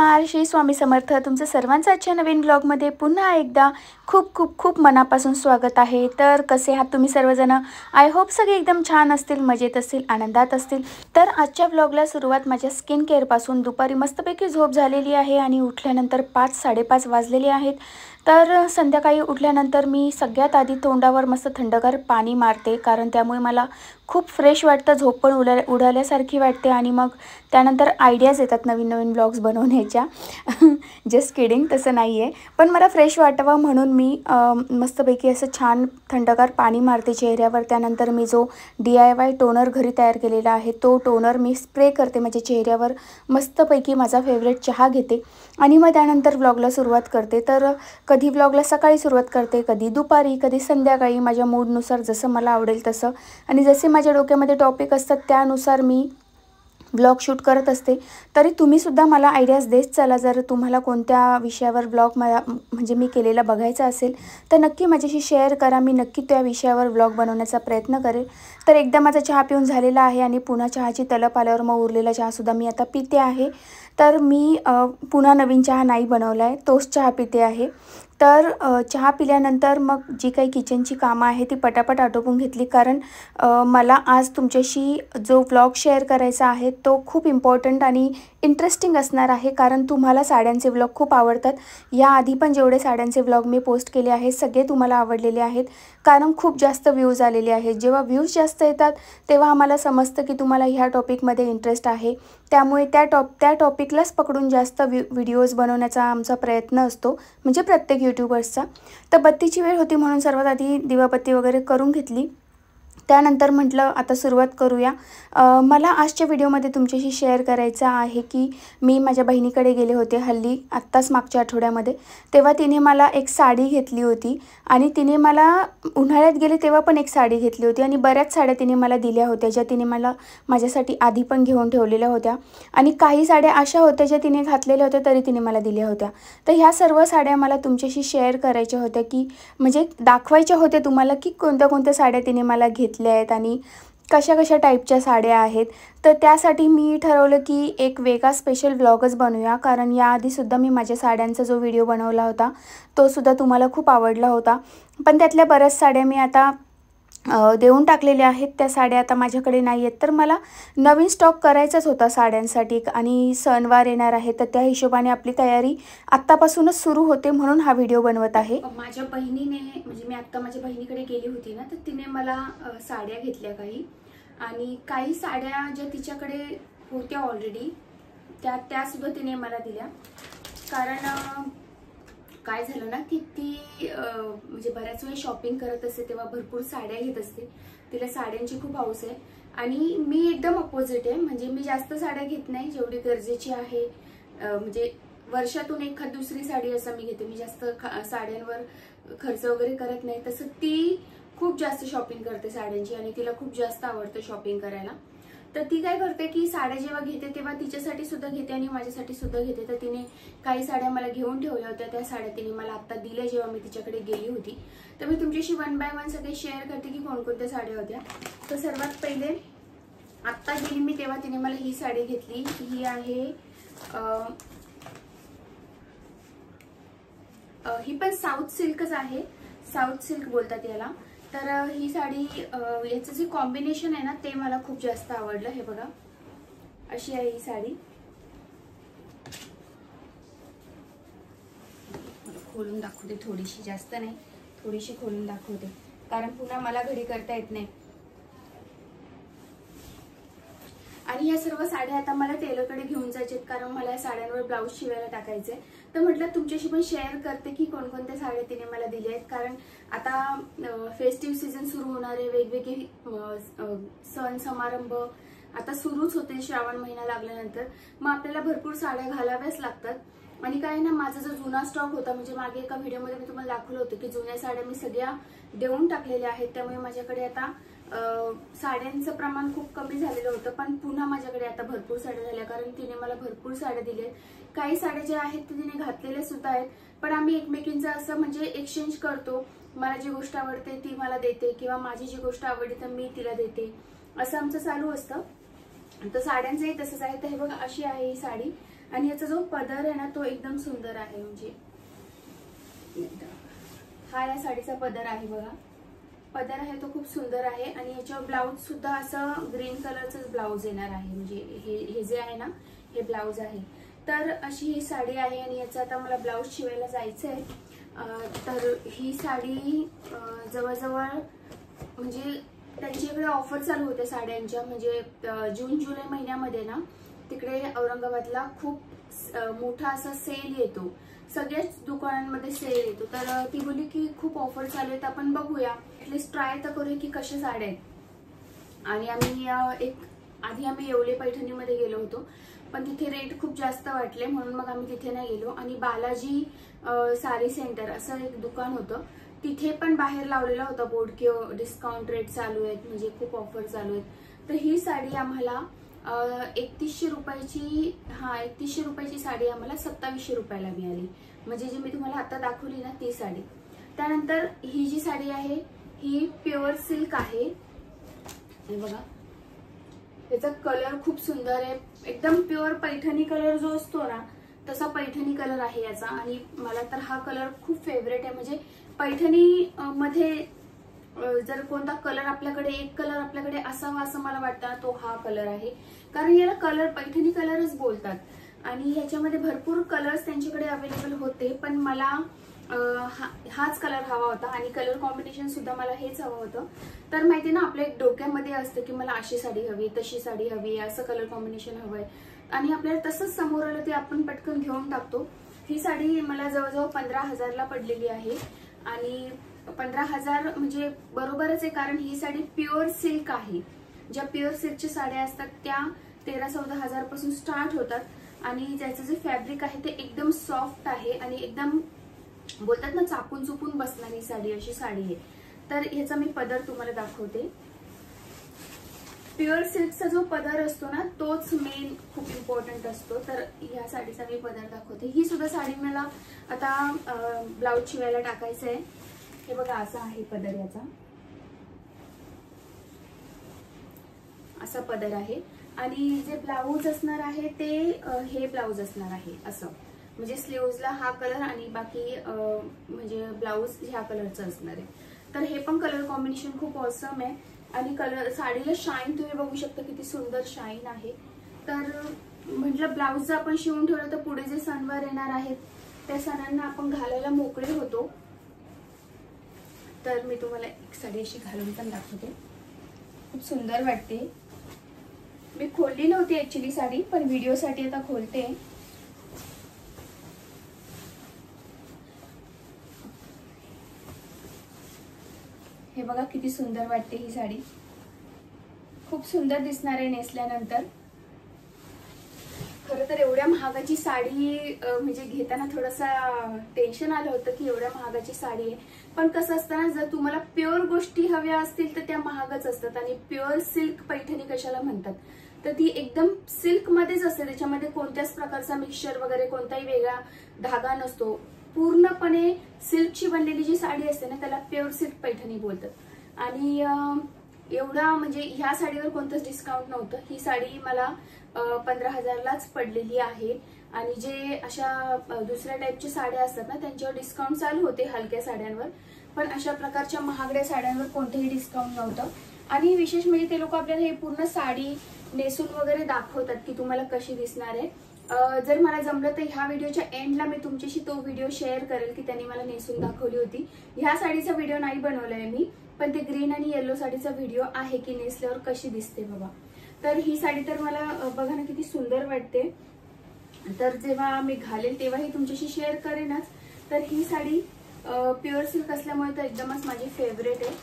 नमस्कार, श्री स्वामी समर्थ. तुमचं सर्वांचं आजच्या नवीन ब्लॉगमध्ये पुन्हा एकदा खूप खूप खूप मनापासून स्वागत आहे. तर कसे आहात तुम्ही सर्वजण? आय होप सगळे एकदम छान असतील, मजेत असतील, आनंदात असतील. तर आजच्या ब्लॉगला सुरुवात माझ्या स्किन केअरपासून. दुपारी मस्तपैकी झोप झालेली आहे आणि उठल्यानंतर 5-साडेपाच वाजलेले आहेत. तर संध्याकाळी उठल्यानंतर मी सगळ्यात आधी तोंडावर मस्त थंडगार पाणी मारते, कारण त्यामुळे मला खूप फ्रेश वाटतं, झोप पण उडाल्यासारखी वाटते आणि मग त्यानंतर आयडियाज येतात नवीन नवीन ब्लॉग्स बनवण्याच्या. जस्ट किडिंग, तसं नाही आहे, पण मला फ्रेश वाटावं म्हणून मी मस्तपैकी असं छान थंडगार पाणी मारते चेहऱ्यावर. त्यानंतर मी जो DIY टोनर घरी तयार केलेला आहे तो टोनर मी स्प्रे करते माझ्या चेहऱ्यावर. मस्तपैकी माझा फेवरेट चहा घेते आणि मग त्यानंतर व्लॉगला सुरुवात करते. तर कधी व्लॉगला सकाळी सुरुवात करते, कधी दुपारी, कधी संध्याकाळी, माझ्या मूडनुसार जसं मला आवडेल तसं. आणि जसे माझ्या डोक्यामध्ये टॉपिक असतात त्यानुसार मी ब्लॉग शूट करत असते. तरी तुम्हीसुद्धा मला आयडियाज देत चला. जर तुम्हाला कोणत्या विषयावर ब्लॉग म्हणजे मी केलेला बघायचा असेल तर नक्की माझ्याशी शेअर करा. मी नक्की त्या विषयावर ब्लॉग बनवण्याचा प्रयत्न करेल. तर एकदा माझा चहा पिऊन झालेला आहे आणि पुन्हा चहाची तलप आल्यावर मग उरलेला चहासुद्धा मी आता पिते आहे. तर मी पुन्हा नवीन चहा नाही बनवला आहे, तोच चहा पिते आहे. तर चहा पिल्यानंतर मग जी काही किचनची कामं आहे ती पटापट आटोपून घेतली, कारण मला आज तुमच्याशी जो व्लॉग शेअर करायचा आहे तो खूप इम्पॉर्टंट आणि इंटरेस्टिंग असणार आहे. कारण तुम्हाला साड्यांचे व्लॉग खूप आवडतात. याआधी पण जेवढे साड्यांचे व्लॉग मी पोस्ट केले आहेत सगळे तुम्हाला आवडलेले आहेत, कारण खूप जास्त व्ह्यूज आलेले आहेत. जेव्हा व्ह्यूज जास्त येतात तेव्हा आम्हाला समजतं की तुम्हाला ह्या टॉपिकमध्ये इंटरेस्ट आहे. त्यामुळे त्या टॉपिकलाच पकडून जास्त व्हिडिओज बनवण्याचा आमचा प्रयत्न असतो, म्हणजे प्रत्येक यूट्यूबर्सचा. तर बत्तीची वेळ होती म्हणून सर्वात आधी दिवाबत्ती वगैरे करून घेतली. त्यानंतर म्हटलं आता सुरुवात करूया. मला आजच्या व्हिडिओमध्ये तुमच्याशी शेअर करायचं आहे की मी माझ्या बहिणीकडे गेले होते हल्ली, आत्ताच मागच्या आठवड्यामध्ये. तेव्हा तिने मला एक साडी घेतली होती आणि तिने मला उन्हाळ्यात गेले तेव्हा पण एक साडी घेतली होती आणि बऱ्याच साड्या तिने मला दिल्या होत्या, ज्या तिने मला माझ्यासाठी आधी पण घेऊन ठेवलेल्या होत्या. आणि काही साड्या अशा होत्या ज्या तिने घातलेल्या होत्या तरी तिने मला दिल्या होत्या. तर ह्या सर्व साड्या मला तुमच्याशी शेअर करायच्या होत्या, की म्हणजे दाखवायच्या होत्या तुम्हाला की कोणत्या कोणत्या साड्या तिने मला घेतल्या आहेत आणि कशा कशा टाईपच्या साड्या आहेत. तर त्यासाठी मी ठरवलं की एक वेगळा स्पेशल व्लॉगच बनवूया, कारण याआधीसुद्धा मी माझ्या साड्यांचा जो व्हिडिओ बनवला होता तो सुद्धा तुम्हाला खूप आवडला होता. पण त्यातल्या बऱ्याच साड्या मी आता देऊन टाकलेल्या आहेत. त्या साड्या आता माझ्याकडे नाही आहेत. तर मला नवीन स्टॉक करायचाच होता साड्यांसाठी आणि सणवार येणार आहे, तर त्या हिशोबाने आपली तयारी आत्तापासूनच सुरू होते, म्हणून हा व्हिडिओ बनवत आहे. माझ्या बहिणीने, म्हणजे मी आत्ता माझ्या बहिणीकडे गेली होती ना, तर तिने मला साड्या घेतल्या काही, आणि काही साड्या ज्या तिच्याकडे होत्या ऑलरेडी त्यासुद्धा तिने मला दिल्या. कारण काय झालं ना की ती म्हणजे बऱ्याच वेळ शॉपिंग करत असते तेव्हा भरपूर साड्या घेत असते. तिला साड्यांची खूप हौस आहे आणि मी एकदम अपोजिट आहे. म्हणजे मी जास्त साड्या घेत नाही, जेवढी गरजेची आहे. म्हणजे वर्षातून एखाद दुसरी साडी असं मी घेते. मी जास्त साड्यांवर खर्च वगैरे करत नाही. तसं ती खूप जास्त शॉपिंग करते साड्यांची आणि तिला खूप जास्त आवडतं शॉपिंग करायला. तर ती काय करते की साड्या जेव्हा घेते तेव्हा तिच्यासाठी सुद्धा घेते आणि माझ्यासाठी सुद्धा घेते. तर तिने काही साड्या मला घेऊन ठेवल्या होत्या, त्या साड्या तिने मला आत्ता दिल्या जेव्हा मी तिच्याकडे गेली होती. तर मी तुमच्याशी 1 बाय 1 सगळे शेअर करते की कोणकोणत्या साड्या होत्या. तर सर्वात पहिले आत्ता गेली मी तेव्हा तिने मला ही साडी घेतली. ही आहे ही पण साऊथ सिल्कच आहे, साऊथ सिल्क बोलतात याला. तर ही साडी, याचं जे कॉम्बिनेशन आहे ना ते मला खूप जास्त आवडलं. हे बघा, अशी आहे ही साडी. खोलून दाखवते थोडीशी, जास्त नाही, थोडीशी खोलून दाखवते, कारण पुन्हा मला घडी करता येत नाही. आणि या सर्व साड्या आता मला टेलरकडे घेऊन जायचे, कारण मला या साड्यांवर ब्लाऊज शिवायला टाकायचे. तर म्हटलं तुमच्याशी पण शेअर करते की कोणकोणत्या साड्या तिने मला दिल्या आहेत. कारण आता फेस्टिव्ह सीझन सुरू होणार आहे, वेगवेगळे सण समारंभ आता सुरूच होते श्रावण महिना लागल्यानंतर. मग आपल्याला भरपूर साड्या घालाव्याच लागतात. आणि काय ना, माझा जो जुना स्टॉक होता, म्हणजे मागे एका व्हिडिओमध्ये मी तुम्हाला दाखवलं होतं की जुन्या साड्या मी सगळ्या देऊन टाकलेल्या आहेत. त्यामुळे माझ्याकडे आता साड्यांचं प्रमाण खूप कमी झालेलं होतं. पण पुन्हा माझ्याकडे आता भरपूर साड्या झाल्या, कारण तिने मला भरपूर साड्या दिल्या. काही साड्या ज्या आहेत ते तिने घातलेल्या सुद्धा आहेत. पण आम्ही एकमेकींचं असं म्हणजे एक्सचेंज करतो. मला जी गोष्ट आवडते ती मला देते, किंवा माझी जी गोष्ट आवडते तर मी तिला देते, असं आमचं चालू असतं. तर साड्यांचंही तसंच आहे. तर हे बघा, अशी आहे ही साडी आणि याचा जो पदर आहे ना तो एकदम सुंदर आहे. म्हणजे हा या साडीचा पदर आहे बघा. पदर आहे तो खूप सुंदर आहे आणि याच्यावर ब्लाऊज सुद्धा असं ग्रीन कलरचं ब्लाऊज येणार आहे. म्हणजे हे जे आहे ना हे ब्लाऊज आहे. तर अशी ही साडी आहे आणि याचा आता मला ब्लाऊज शिवायला जायचं आहे. तर ही साडी जवळजवळ म्हणजे त्यांच्याकडे ऑफर चालू होते साड्यांच्या. म्हणजे जून जुलै महिन्यामध्ये ना तिकडे औरंगाबादला खूप मोठा असा सेल येतो. सगळ्याच दुकानांमध्ये सेल येतो. तर ती बोलली की खूप ऑफर चालू आहेत, आपण बघूया, ऍटलीस्ट ट्राय तर करूया की कशा साड्या आहेत. आणि आम्ही आधी आम्ही येवले पैठणीमध्ये गेलो होतो, पण तिथे रेट खूप जास्त वाटले म्हणून मग आम्ही तिथे नाही गेलो. आणि बालाजी साडी सेंटर असं एक दुकान होतं, तिथे पण बाहेर लावलेला होता बोर्ड की डिस्काउंट रेट चालू आहेत, म्हणजे खूप ऑफर चालू आहेत. तर ही साडी आम्हाला 3100 रुपयाची 3100 रुपयाची साडी आम्हाला 2700 रुपयाला मिळाली. म्हणजे जी मी तुम्हाला आता दाखवली ना ती साडी. त्यानंतर ही जी साडी आहे ही प्युअर सिल्क आहे. हे बघा याचा कलर खूप सुंदर आहे, एकदम प्युअर पैठणी कलर जो असतो ना तसा पैठणी कलर आहे याचा. आणि मला तर हा कलर खूप फेवरेट आहे. म्हणजे पैठणी मध्ये जर कोणता कलर आपल्याकडे एक कलर आपल्याकडे असावा असं मला वाटतं तो हा कलर आहे. कारण याला कलर पैठणी कलरच बोलतात. आणि याच्यामध्ये भरपूर कलर्स त्यांच्याकडे अवेलेबल होते, पण मला हाच कलर हवा होता आणि कलर कॉम्बिनेशन सुद्धा मला हेच हवं होतं. तर माहिती ना आपल्या डोक्यामध्ये असतं की मला अशी साडी हवी, तशी साडी हवी, असं कलर कॉम्बिनेशन हवंय आणि आपल्याला तसंच समोर आलं ते आपण पटकन घेऊन टाकतो. ही साडी मला जवळजवळ 15,000ला पडलेली आहे. आणि 15,000 म्हणजे बरोबरच आहे, कारण ही साडी प्युअर सिल्क आहे. ज्या प्युअर सिल्कच्या साड्या असतात त्या 13-14 हजार पासून स्टार्ट होतात. आणि त्याचं जे फॅब्रिक आहे ते एकदम सॉफ्ट आहे आणि एकदम बोलतात ना चापून चुपून बसणारी साडी अशी साडी आहे. तर ह्याचा मी पदर तुम्हाला दाखवते. प्युअर सिल्कचा जो पदर असतो ना तोच मेन खूप इम्पॉर्टंट असतो. तर ह्या साडीचा मी पदर दाखवते. ही सुद्धा साडी मला आता ब्लाऊज शिवायला टाकायचं आहे. हे बघा असा आहे पदर याचा, असा पदर आहे. आणि जे ब्लाऊज असणार आहे ते हे ब्लाऊज असणार आहे असं, म्हणजे स्लीव्हजला हा कलर आणि बाकी म्हणजे ब्लाऊज ह्या कलरचं असणार आहे. तर हे पण कलर कॉम्बिनेशन खूप ऑसम आहे. आणि कलर साडीला शाईन तुम्ही बघू शकता किती सुंदर शाईन आहे. तर म्हटलं ब्लाऊज जर आपण शिवून ठेवलं तर पुढे जे सणवार येणार आहेत त्या सणांना आपण घालायला मोकळे होतो. तर मी तुम्हाला एक साडी अशी घालून पण दाखवते, खूप सुंदर वाटते. मी खोलली नव्हती ऍक्च्युली साडी, पण व्हिडिओसाठी आता खोलते. हे बघा किती सुंदर वाटते ही साडी, खूप सुंदर दिसणार आहे नेसल्यानंतर. खरं तर एवढ्या महागाची साडी म्हणजे घेताना थोडंसं टेन्शन आलं होतं की एवढ्या महागाची साडी आहे. पण कसं असतं ना, जर तुम्हाला प्युअर गोष्टी हव्या असतील तर त्या महागच असतात. आणि प्युअर सिल्क पैठणी कशाला म्हणतात, तर ती एकदम सिल्क मध्येच असते, त्याच्यामध्ये कोणत्याच प्रकारचा मिक्सचर वगैरे कोणताही वेगळा धागा नसतो. पूर्णपणे सिल्कची बनलेली जी साडी असते ना त्याला प्युअर सिल्क पैठणी बोलतात. आणि एवढा म्हणजे ह्या साडीवर कोणतंच डिस्काउंट नव्हतं. ही साडी मला 15,000लाच पडलेली आहे. आणि जे अशा दुसऱ्या टाईपच्या साड्या असतात ना त्यांच्यावर डिस्काउंट चालू होते हलक्या साड्यांवर, पण अशा प्रकारच्या महागड्या साड्यांवर कोणतेही डिस्काउंट नव्हतं. आणि विशेष म्हणजे ते लोक आपल्याला हे पूर्ण साडी नेसून वगैरे दाखवतात की तुम्हाला कशी दिसणार आहे. जर मला जमलं तर ह्या व्हिडिओच्या एंडला मी तुमच्याशी तो व्हिडिओ शेअर करेल की त्यांनी मला नेसून दाखवली होती. ह्या साडीचा व्हिडिओ नाही बनवलाय मी, पण ते ग्रीन आणि येलो साडीचा व्हिडिओ आहे की नेसल्यावर कशी दिसते बघा. तर ही साडी तर मला बघा ना किती सुंदर वाटते. तर जेव्हा मी घालेल तेव्हाही तुमच्याशी शेअर करेनच. तर ही साडी प्युअर सिल्क असल्यामुळे तर एकदमच माझी फेवरेट आहे.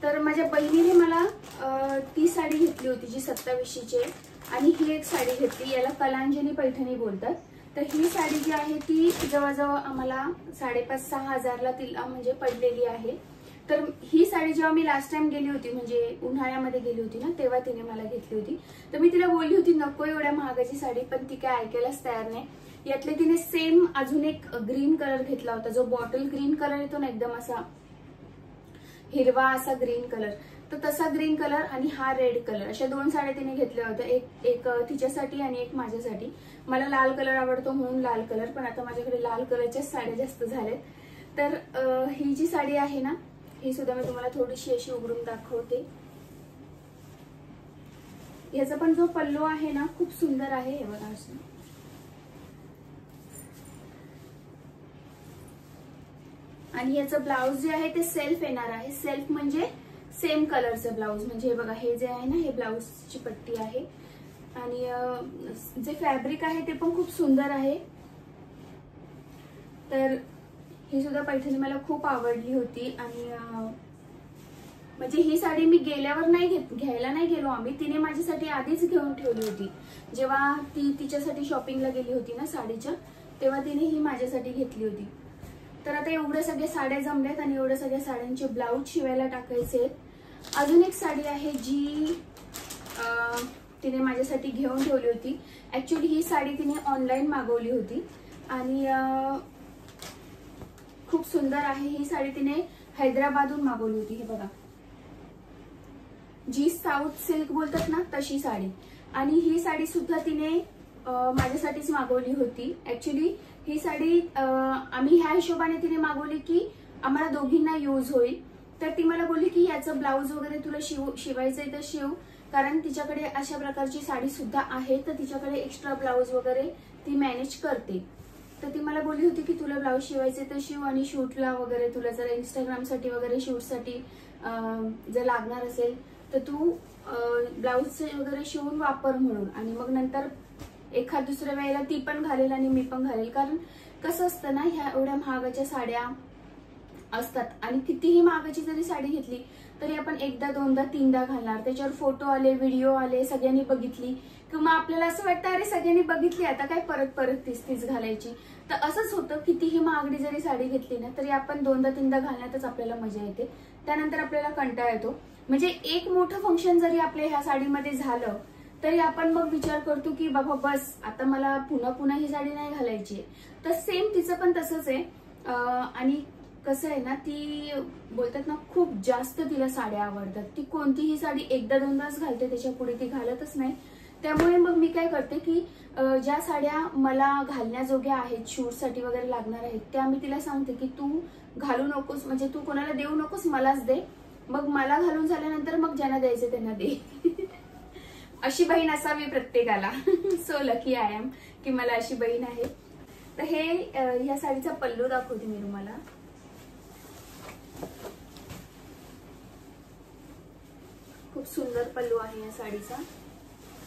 तर माझ्या बहिणीने मला ती साडी घेतली होती जी 2700ची आहे. आणि ही एक साडी घेतली, याला कलांजली पैठणी बोलतात. तर ही साडी जी आहे ती जवळजवळ आम्हाला 5,500-6 हजारला तिला म्हणजे पडलेली आहे. तर ही साडी जेव्हा मी लास्ट टाइम गेली होती म्हणजे उन्हाळ्यामध्ये गेली होती ना तेव्हा तिने मला घेतली होती. तर मी तिला बोलली होती नको एवढ्या महागाची साडी, पण ती काय ऐकायलाच तयार नाही. यातले तिने सेम अजून एक ग्रीन कलर घेतला होता, जो बॉटल ग्रीन कलर येतो ना एकदम असा हिरवा असा ग्रीन कलर, तर तसा ग्रीन कलर आणि हा रेड कलर, अशा 2 साड्या तिने घेतल्या होत्या. एक तिच्यासाठी आणि एक माझ्यासाठी. मला लाल कलर आवडतो म्हणून लाल कलर, पण आता माझ्याकडे लाल कलरच्याच साड्या जास्त झाल्यात. तर ही जी साडी आहे ना, ही सुद्धा मी तुम्हाला थोडीशी अशी उघडून दाखवते. याचा पण जो पल्लू आहे ना खूप सुंदर आहे, हे बघा असं. आणि याचं ब्लाउज जे आहे ते सेल्फ येणार आहे. सेल्फ म्हणजे सेम कलरचं ब्लाउज. म्हणजे हे बघा, हे जे आहे ना, हे ब्लाउजची पट्टी आहे. आणि जे फॅब्रिक आहे ते पण खूप सुंदर आहे. तर ही सुद्धा पैठणी मला खूप आवडली होती. आणि म्हणजे ही साडी मी गेल्यावर घ्यायला नाही गेलो आम्ही, तिने माझ्यासाठी आधीच घेऊन ठेवली होती. जेव्हा ती तिच्यासाठी शॉपिंगला गेली होती ना साडीच्या, तेव्हा तिने ही माझ्यासाठी घेतली होती. तर आता एवढ्या सगळ्या साड्या जमल्यात आणि एवढ्या सगळ्या साड्यांचे ब्लाऊज शिवायला टाकायचे आहेत. अजून एक साडी आहे जी तिने माझ्यासाठी घेऊन ठेवली होती. ऍक्च्युली ही साडी तिने ऑनलाईन मागवली होती आणि खूप सुंदर आहे. ही साडी तिने हैदराबादहून मागवली होती. हे बघा, जी साऊथ सिल्क बोलतात ना तशी साडी. आणि ही साडी सुद्धा तिने माझ्यासाठीच मागवली होती. ऍक्च्युली ही साडी आम्ही ह्या हिशोबाने तिने मागवली की आम्हाला दोघींना यूज होईल. तर ती मला बोलली की याचं ब्लाऊज वगैरे तुला शिवायचंय तर शिव, कारण तिच्याकडे अशा प्रकारची साडी सुद्धा आहे. तर तिच्याकडे एक्स्ट्रा ब्लाऊज वगैरे ती मॅनेज करते. तर ती मला बोलली होती की तुला ब्लाऊज शिवायचे तर शिव, आणि शूटला वगैरे तुला जर इंस्टाग्रामसाठी वगैरे शूटसाठी जर लागणार असेल तर तू ब्लाऊज वगैरे शिवून वापर म्हणून. आणि मग नंतर एखाद दुसऱ्या वेळेला ती पण घालेल आणि मी पण घालेल. कारण कसं असतं ना, ह्या एवढ्या महागाच्या साड्या असतात आणि कितीही महागाची जरी साडी घेतली तरी आपण एकदा दोनदा तीनदा घालणार. त्याच्यावर फोटो आले, व्हिडिओ आले, सगळ्यांनी बघितली किंवा आपल्याला असं वाटतं अरे सगळ्यांनी बघितली आता काय परत परत तीच घालायची. तर असंच होतं, कितीही महागडी जरी साडी घेतली ना तरी आपण दोनदा तीनदा घालण्यातच आपल्याला मजा येते. त्यानंतर आपल्याला कंटाळा येतो. म्हणजे एक मोठं फंक्शन जरी आपल्या ह्या साडीमध्ये झालं तरी आपण मग विचार करतो की बाबा बस आता मला पुन्हा ही साडी नाही घालायची. तर सेम तिचं पण तसंच आहे. आणि कसं आहे ना, ती बोलतात ना खूप जास्त तिला साड्या आवडतात. ती कोणतीही साडी एकदा दोनदाच घालते, त्याच्या पुढे ती घालतच नाही. त्यामुळे मग मी काय करते की ज्या साड्या मला घालण्याजोग्या आहेत, शूटसाठी वगैरे लागणार आहेत, त्या मी तिला सांगते की तू घालू नकोस, म्हणजे तू कोणाला देऊ नकोस, मलाच दे. मग मला घालून झाल्यानंतर मग ज्यांना द्यायचे त्यांना दे. अशी बहीण असावी प्रत्येकाला. सो लकी आय एम की मला अशी बहीण आहे. तर हे ह्या साडीचा पल्लू दाखवते मी तुम्हाला. खूप सुंदर पल्लू आहे या साडीचा.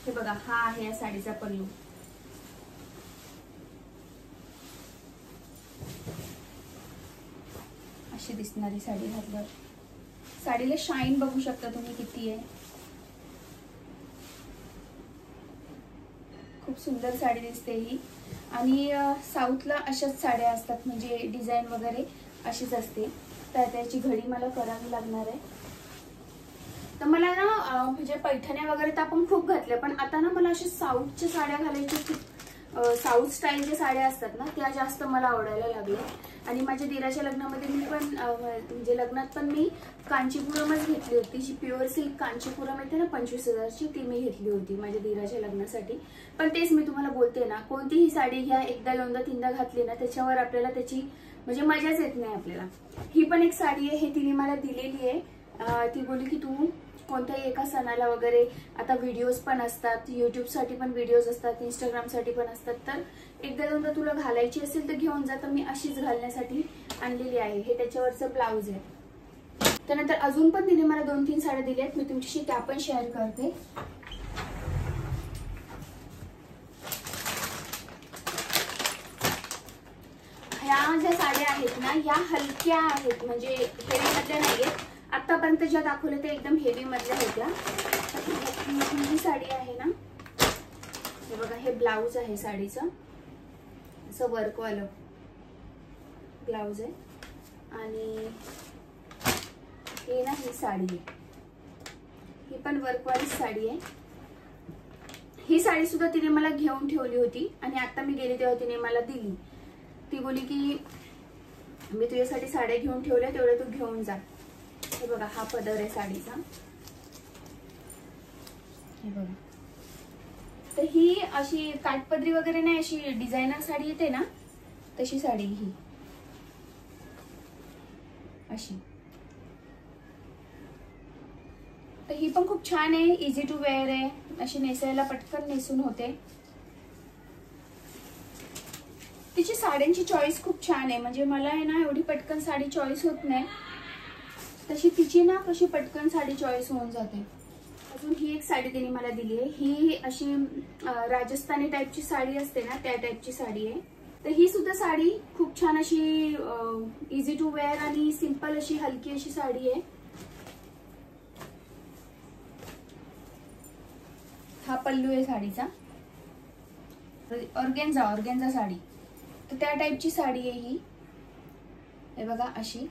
हे बघा, हा आहे या साडीचा पल्लू. अशी दिसणारी साडी घातल्यावर. साडीला शाईन बघू शकता तुम्ही किती आहे. खूप सुंदर साडी दिसते ही. आणि साऊथला अशाच साड्या असतात, म्हणजे डिझाईन वगैरे अशीच असते. तर त्याची घडी मला करावी लागणार आहे. तर मला ना म्हणजे पैठण्या वगैरे तर आपण खूप घातल्या, पण आता ना मला अशा साऊथच्या साड्या घालायच्या, साऊथ स्टाईलच्या साड्या असतात ना त्या जास्त मला आवडायला लागल्या. आणि माझ्या दिराच्या लग्नामध्ये मी पण म्हणजे लग्नात पण मी कांचीपुरमच घेतली होती. जी प्युअर सिल्क कांचीपुरम येते ना 25,000ची, ती मी घेतली होती माझ्या दिराच्या लग्नासाठी. पण तेच मी तुम्हाला बोलते ना, कोणतीही साडी घ्या, एकदा दोनदा तीनदा घातली ना त्याच्यावर आपल्याला त्याची म्हणजे मजाच येत नाही आपल्याला. ही पण एक साडी आहे, हे तिने मला दिलेली आहे. ती बोलली की तू कोणत्याही एका सणाला वगैरे, आता व्हिडिओज पण असतात, युट्यूबसाठी पण व्हिडिओज असतात, इंस्टाग्रामसाठी पण असतात, तर एकदा दोनदा तुला घालायची असेल तर घेऊन जा. तर मी अशीच घालण्यासाठी आणलेली आहे. हे त्याच्यावरचं ब्लाऊज आहे. त्यानंतर अजून पण तिने मला 2-3 साड्या दिल्यात, मी तुमच्याशी त्या पण शेअर करते. ह्या ज्या साड्या आहेत ना या हलक्या आहेत, म्हणजे हेवी मधल्या नाहीयेत. आतापर्यंत ज्या दाखवल्या त्या एकदम हेवी मधल्या होत्या. ही साडी आहे ना, हे बघा, हे ब्लाऊज आहे साडीचं, असं वर्कवालं ब्लाऊज आहे. आणि हे ना ही साडी आहे, ही पण वर्कवाली साडी आहे. ही साडी सुद्धा तिने मला घेऊन ठेवली होती आणि आता मी गेले तेव्हा तिने मला दिली. ती बोली की मी तुझ्यासाठी साड्या घेऊन ठेवल्या, तेवढ्या तू घेऊन जा. हे बघा, हा पदर आहे साडीचा, हे बघा. तर ही अशी काठपदरी वगैरे नाही, अशी डिझायनर साडी येते ना तशी साडी ही अशी. तर ही पण खूप छान आहे, इझी टू वेअर आहे, अशी नेसायला पटकन नेसून होते. तिची साड्यांची चॉईस खूप छान आहे, म्हणजे मला आहे ना एवढी पटकन साडी चॉईस होत नाही, तशी तिची ना कशी पटकन साडी चॉईस होऊन जाते. अजून ही एक साडी तिने मला दिली आहे, ही अशी राजस्थानी टाईपची साडी असते ना त्या टाईपची साडी आहे. तर ही सुद्धा साडी खूप छान अशी इझी टू वेअर आणि सिंपल अशी हलकी अशी साडी आहे. हा पल्लू आहे साडीचा, ऑर्गेन्झा साडी. तर त्या टाईपची साडी आहे ही, हे बघा अशी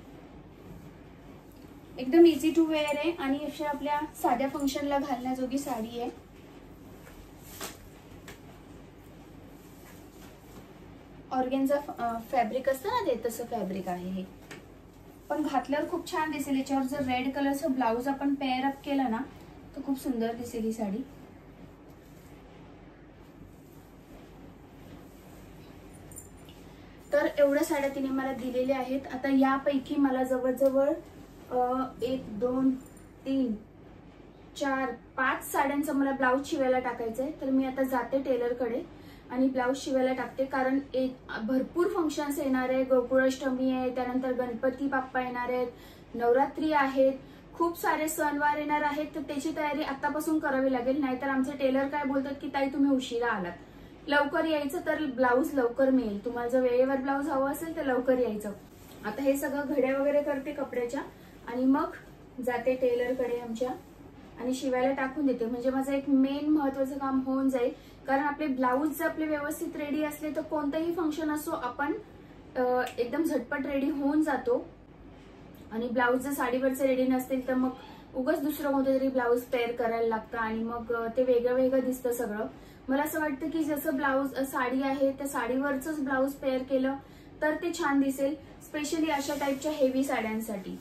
एकदम इझी टू वेअर आहे आणि अशा आपल्या साध्या फंक्शनला घालण्याजोगी साडी आहे. ऑर्गेन्झा फॅब्रिक असतं ना ते तसं फॅब्रिक आहे हे, पण घातल्यावर खूप छान दिसेल. याच्यावर जर रेड कलरचं ब्लाऊज आपण पेअर अप केलं ना तर खूप सुंदर दिसेल ही साडी. तर एवढ्या साड्या तिने मला दिलेल्या आहेत. आता यापैकी मला जवळजवळ 1 2 3 4 5 साड्यांचं मला ब्लाऊज शिवायला टाकायचं आहे. तर मी आता जाते टेलरकडे आणि ब्लाऊज शिवायला टाकते, कारण भरपूर फंक्शन्स येणार आहे. गोकुळाष्टमी आहे, त्यानंतर गणपती बाप्पा येणार आहेत, नवरात्री आहेत, खूप सारे सणवार येणार आहेत. तर त्याची तयारी आतापासून करावी लागेल, नाहीतर आमचे टेलर काय बोलतात की ताई तुम्ही उशिरा आलात. लवकर यायचं तर ब्लाऊज लवकर मिळेल. तुम्हाला जर वेळेवर ब्लाऊज हवं असेल तर लवकर यायचं. आता हे सगळं घड्या वगैरे करते कपड्याच्या आणि मग जाते टेलरकडे आमच्या आणि शिवायला टाकून देते. म्हणजे माझं एक मेन महत्वाचं काम होऊन जाईल, कारण आपले ब्लाऊज जर आपले व्यवस्थित रेडी असले तर कोणतंही फंक्शन असो आपण एकदम झटपट रेडी होऊन जातो. आणि ब्लाऊज जर साडीवरचे रेडी नसतील तर मग उगाच दुसरं कोणतं तरी ब्लाऊज पेअर करायला लागतं आणि मग ते वेगळं वेगळं दिसतं सगळं. मला असं वाटतं की जसं ब्लाऊज साडी आहे त्या साडीवरच ब्लाऊज पेअर केलं तर ते छान दिसेल. स्पेशली अशा टाईपच्या हेवी साड्यांसाठी,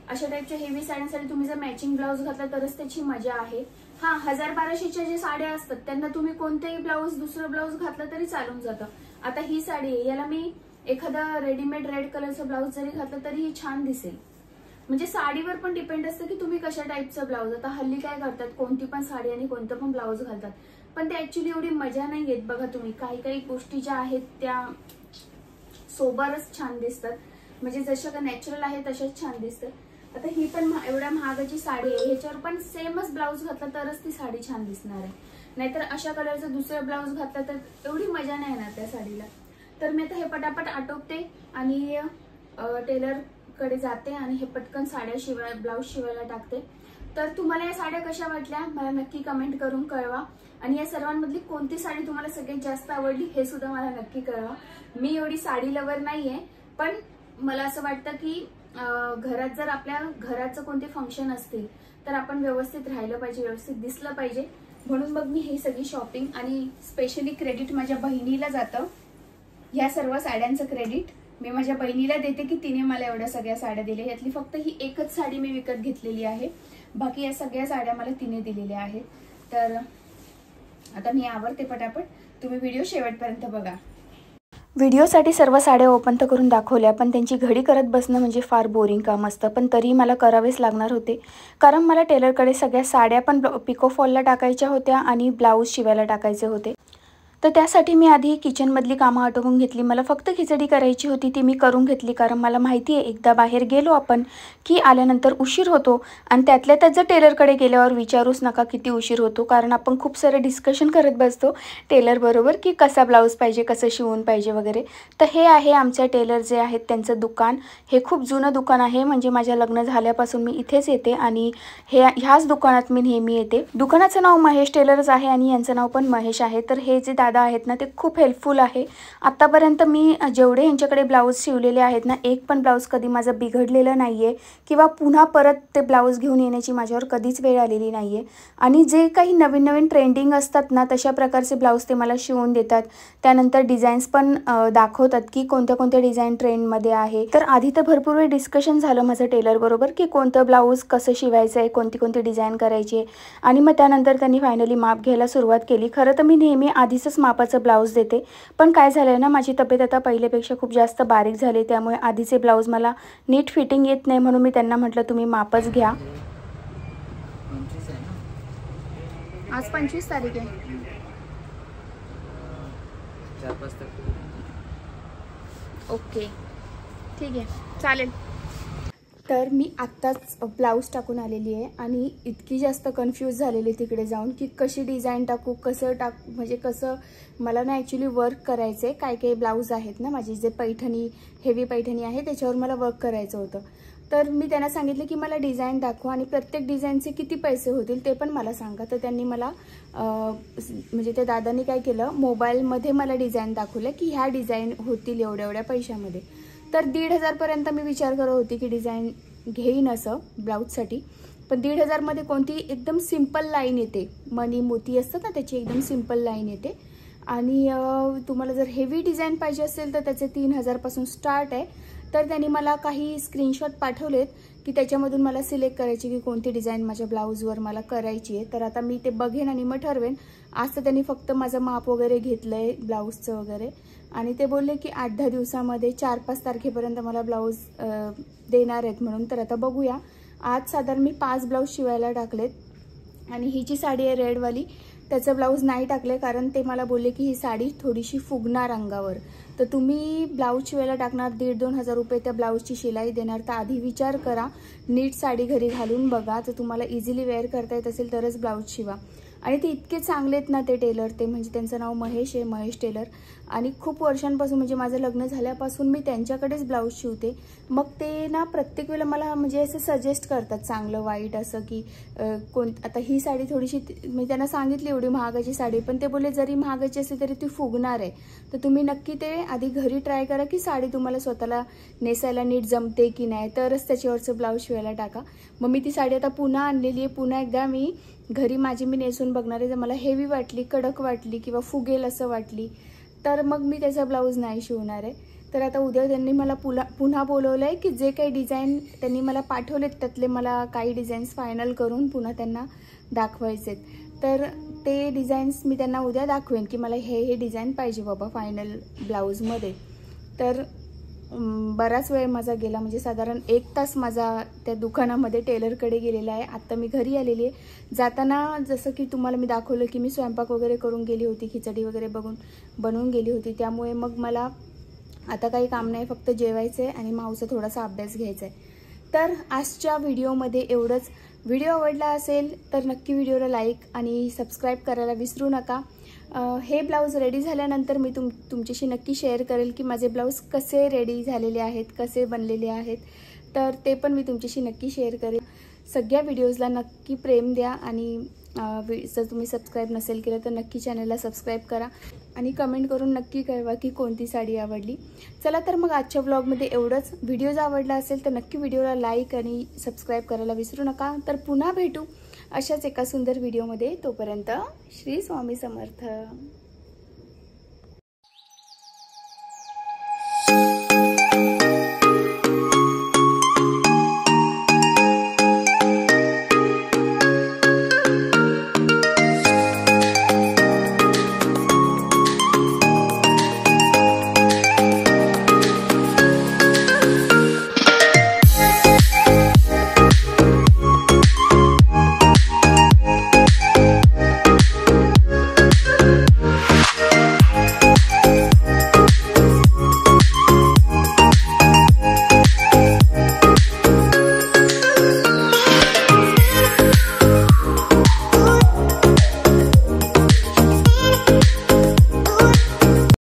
अशा टाईपच्या हेवी साड्यांसाठी तुम्ही जर मॅचिंग ब्लाऊज घातला तरच त्याची मजा आहे. हा 1000-1200च्या जे साड्या असतात त्यांना तुम्ही कोणतेही ब्लाऊज दुसरं ब्लाऊज घातलं तरी चालून जातं. आता ही साडी आहे, याला मी एखादा रेडीमेड रेड कलरचं ब्लाऊज जरी घातलं तरी ही छान दिसेल. म्हणजे साडीवर पण डिपेंड असतं की तुम्ही कशा टाईपचं ब्लाऊज. आता हल्ली काय करतात, कोणती पण साडी आणि कोणतं पण ब्लाऊज घालतात, पण ते ऍक्च्युली एवढी मजा नाही येत. बघा तुम्ही, काही काही गोष्टी ज्या आहेत त्या सोबरच छान दिसतात, म्हणजे जशा का नॅचरल आहे तशाच छान दिसतात. आता ही पण एवढ्या महागाची साडी आहे, ह्याच्यावर पण सेमच ब्लाऊज घातला तरच ती साडी छान दिसणार आहे, नाहीतर अशा कलरचं दुसरं ब्लाऊज घातला तर एवढी मजा नाही येणार त्या साडीला. तर मी आता हे पटापट आटोपते आणि टेलर कडे जाते आणि हे पटकन साड्या ब्लाऊज शिवायला टाकते. तर तुम्हाला या साड्या कशा वाटल्या मला नक्की कमेंट करून कळवा, आणि या सर्वांमधली कोणती साडी तुम्हाला सगळ्यात जास्त आवडली हे सुद्धा मला नक्की कळवा. मी एवढी साडी लवर नाहीये, पण मला असं वाटतं की घरात जर आपल्या घराचं कोणते फंक्शन असतील तर आपण व्यवस्थित राहिलं पाहिजे, व्यवस्थित दिसलं पाहिजे, म्हणून मग मी ही सगळी शॉपिंग आणि स्पेशली क्रेडिट माझ्या बहिणीला जातं. ह्या सर्व साड्यांचं क्रेडिट मी माझ्या बहिणीला देते की तिने मला एवढ्या सगळ्या साड्या दिल्या. यातली फक्त ही एकच साडी मी विकत घेतलेली आहे, बाकी या सगळ्या साड्या मला तिने दिलेल्या आहेत. तर आता मी आवरते पटापट, तुम्ही व्हिडिओ शेवटपर्यंत बघा. व्हिडिओसाठी सर्व साड्या ओपन तर करून दाखवल्या, पण त्यांची घडी करत बसणं म्हणजे फार बोरिंग काम असतं, पण तरी मला करावेच लागणार होते, कारण मला टेलरकडे सगळ्या साड्या पण पिको फॉलला टाकायच्या होत्या आणि ब्लाऊज शिवायला टाकायचे होते. तर त्यासाठी मी आधी किचनमधली कामं आटोपून घेतली. मला फक्त खिचडी करायची होती, ती मी करून घेतली, कारण मला माहिती आहे एकदा बाहेर गेलो आपण की आल्यानंतर उशीर होतो, आणि त्यातल्या त्यात जर टेलरकडे गेल्यावर विचारूच नका किती उशीर होतो, कारण आपण खूप सारं डिस्कशन करत बसतो टेलरबरोबर की कसा ब्लाऊज पाहिजे, कसं शिवून पाहिजे वगैरे. तर हे आहे आमच्या टेलर जे आहेत त्यांचं दुकान. हे खूप जुनं दुकान आहे, म्हणजे माझ्या लग्न झाल्यापासून मी इथेच येते आणि ह्याच दुकानात मी नेहमी येते. दुकानाचं नाव महेश टेलरच आहे आणि यांचं नाव पण महेश आहे. तर हे जे दादा आहेत ना ते खूप हेल्पफुल आहे. आत्तापर्यंत मी जेवढे यांच्याकडे ब्लाऊज शिवलेले आहेत ना, एक पण ब्लाऊज कधी माझं बिघडलेलं नाही आहे किंवा पुन्हा परत ते ब्लाऊज घेऊन येण्याची माझ्यावर कधीच वेळ आलेली नाही आहे. आणि जे काही नवीन नवीन ट्रेंडिंग असतात ना, तशा प्रकारचे ब्लाऊज ते मला शिवून देतात. त्यानंतर डिझाईन्स पण दाखवतात की कोणत्या कोणत्या डिझाईन ट्रेंडमध्ये आहे. तर आधी तर भरपूर वेळ डिस्कशन झालं माझं टेलरबरोबर की कोणतं ब्लाऊज कसं शिवायचं आहे, कोणती कोणती डिझाईन करायची आहे. आणि मग त्यानंतर त्यांनी फायनली माप घ्यायला सुरुवात केली. खरं तर मी नेहमी आधीच मापाचं ब्लाऊज देते, पण काय झालं ना, माझी तब्येत आता पहिल्यापेक्षा खूप जास्त बारीक झाली, त्यामुळे आधीचे ब्लाऊज मला नीट फिटिंग येत नाही. म्हणून मी त्यांना म्हटलं तुम्ही मापच घ्या. आज 25 तारीख आहे. 4-5 तारखेला. ओके, ठीक आहे, चालेल. तर मी आत्ताच ब्लाऊज टाकून आलेली आहे आणि इतकी जास्त कन्फ्यूज झालेली तिकडे जाऊन की कशी डिझाईन टाकू, कसं म्हणजे कसं मला ना ॲक्च्युली वर्क करायचं आहे. काय काही ब्लाऊज आहेत ना माझी, जे पैठणी हेवी पैठणी आहे त्याच्यावर मला वर्क करायचं होतं. तर मी त्यांना सांगितलं की मला डिझाईन दाखवा आणि प्रत्येक डिझाईनचे किती पैसे होतील ते पण मला सांगा. तर त्यांनी मला म्हणजे त्या दादांनी काय केलं, मोबाईलमध्ये मला डिझाईन दाखवलं की ह्या डिझाईन होतील एवढ्या एवढ्या पैशामध्ये. तर 1,500पर्यंत मी विचार करत होती की डिझाईन घेईन असं ब्लाऊजसाठी. पण 1,500मध्ये कोणती एकदम सिंपल लाईन येते, मणी मोती असतात ना त्याची एकदम सिंपल लाईन येते. आणि तुम्हाला जर हेवी डिझाईन पाहिजे असेल तर त्याचे 3,000पासून स्टार्ट आहे. तर त्यांनी मला काही स्क्रीनशॉट पाठवलेत की त्याच्यामधून मला सिलेक्ट करायची की कोणती डिझाईन माझ्या ब्लाऊजवर मला करायची आहे. तर आता मी ते बघेन आणि मग ठरवेन. आज तर त्यांनी फक्त माझं माप वगैरे घेतलं आहे ब्लाऊजचं वगैरे, आणि ते बोलले की 8-10 दिवसामध्ये 4-5 तारखेपर्यंत मला ब्लाऊज देणार आहेत म्हणून. तर आता बघूया. आज साधारण मी 5 ब्लाऊज शिवायला टाकलेत आणि ही जी साडी आहे रेडवाली त्याचं ब्लाऊज नाही टाकले, कारण ते मला बोलले की ही साडी थोडीशी फुगणार अंगावर. तर तुम्ही ब्लाऊज शिवायला टाकणार 1,500-2,000 हजार रुपये त्या ब्लाऊजची शिलाई देणार, तर आधी विचार करा, नीट साडी घरी घालून बघा. तर तुम्हाला इझिली वेअर करता येत असेल तरच ब्लाऊज शिवा. आणि ते इतके चांगले आहेत ना ते टेलर, ते म्हणजे त्यांचं नाव महेश आहे, महेश टेलर. आणि खूप वर्षांपासून म्हणजे माझं लग्न झाल्यापासून मी त्यांच्याकडेच ब्लाऊज शिवते. मग ते ना प्रत्येक वेळेला मला म्हणजे असं सजेस्ट करतात चांगलं वाईट असं की आता ही साडी थोडीशी, मी त्यांना सांगितली एवढी महागाची साडी, पण ते बोलले जरी महागाची असली तरी ती फुगणार आहे. तर तुम्ही नक्की ते आधी घरी ट्राय करा की साडी तुम्हाला स्वतःला नेसायला नीट जमते की नाही, तरच त्याच्यावरचं ब्लाऊज शिवायला टाका. मग मी ती साडी आता पुन्हा आणलेली आहे. पुन्हा एकदा मी घरी माझी मी नेसून बघणार आहे. जर मला हेवी वाटली, कडक वाटली किंवा फुगेल असं वाटली तर मग मी त्याचा ब्लाऊज नाही शिवणार आहे. तर आता उद्या त्यांनी मला पुन्हा बोलवलं आहे की जे काही डिझाईन त्यांनी मला पाठवलेत त्यातले मला काही डिझाईन्स फायनल करून पुन्हा त्यांना दाखवायचे. तर ते डिझाईन्स मी त्यांना उद्या दाखवेन की मला हे डिझाईन पाहिजे बाबा फायनल ब्लाऊजमध्ये. तर बराच वेळ माझा गेला, म्हणजे साधारण 1 तास माझा त्या दुकानामध्ये टेलरकडे गेलेला आहे. आत्ता मी घरी आलेली आहे. जाताना जसं की तुम्हाला मी दाखवलं की मी स्वयंपाक वगैरे करून गेली होती, खिचडी वगैरे बनवून गेली होती. त्यामुळे मग मला आता काही काम नाही, फक्त जेवायचं आहे आणि माऊचा थोडासा अभ्यास घ्यायचा आहे. तर आजच्या व्हिडिओमध्ये एवढंच. व्हिडिओ आवडला असेल तर नक्की व्हिडिओला लाईक आणि सबस्क्राईब करायला विसरू नका. हे ब्लाऊज रेडी झाल्यानंतर मी तुमच्याशी नक्की शेअर करेल की माझे ब्लाऊज कसे रेडी झालेले आहेत, कसे बनलेले आहेत. तर ते पण मी तुमच्याशी नक्की शेअर करेल. सगळ्या व्हिडिओजला नक्की प्रेम द्या आणि जर तुम्ही सबस्क्राईब नसेल केलं तर नक्की चॅनलला सबस्क्राईब करा आणि कमेंट करून नक्की कळवा की कोणती साडी आवडली. चला तर मग आजच्या व्लॉगमध्ये एवढंच. व्हिडिओ जर आवडला असेल तर नक्की व्हिडिओला लाईक आणि सबस्क्राईब करायला विसरू नका. तर पुन्हा भेटू अशाच एका सुंदर व्हिडिओमध्ये. तोपर्यंत श्री स्वामी समर्थ.